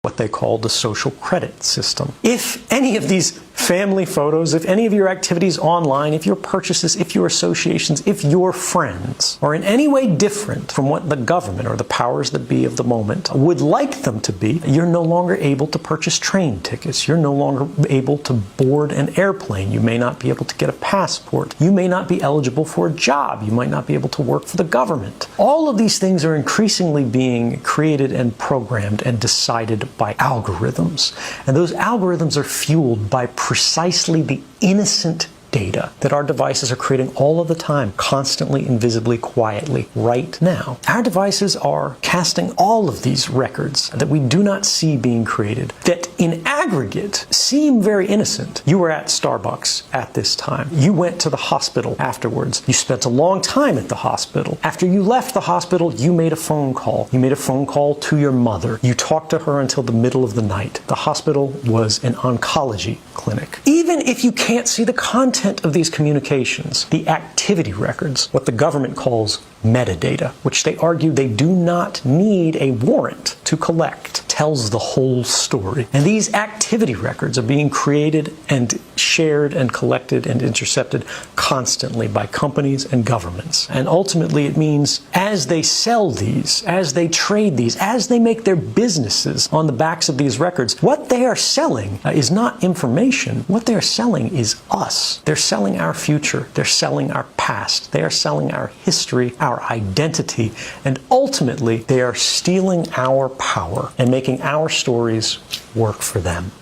what they call the social credit system. If any of these family photos, if any of your activities online, if your purchases, if your associations, if your friends are in any way different from what the government or the powers that be of the moment would like them to be, you're no longer able to purchase train tickets. You're no longer able to board an airplane. You may not be able to get a passport. You may not be eligible for a job. You might not be able to work for the government. All of these things are increasingly being created and programmed and decided by algorithms. And those algorithms are fueled by precisely the innocent data that our devices are creating all of the time, constantly, invisibly, quietly, right now. Our devices are casting all of these records that we do not see being created, that in aggregate seem very innocent. You were at Starbucks at this time. You went to the hospital afterwards. You spent a long time at the hospital. After you left the hospital, you made a phone call. You made a phone call to your mother. You talked to her until the middle of the night. The hospital was an oncology clinic. Even if you can't see the content of these communications, the activity records, what the government calls metadata, which they argue they do not need a warrant to collect, tells the whole story. And these activity records are being created and shared and collected and intercepted constantly by companies and governments. And ultimately it means as they sell these, as they trade these, as they make their businesses on the backs of these records, what they are selling is not information. What they are selling is us. They're selling our future. They're selling our past. They are selling our history, our identity, and ultimately they are stealing our power and making our stories work for them.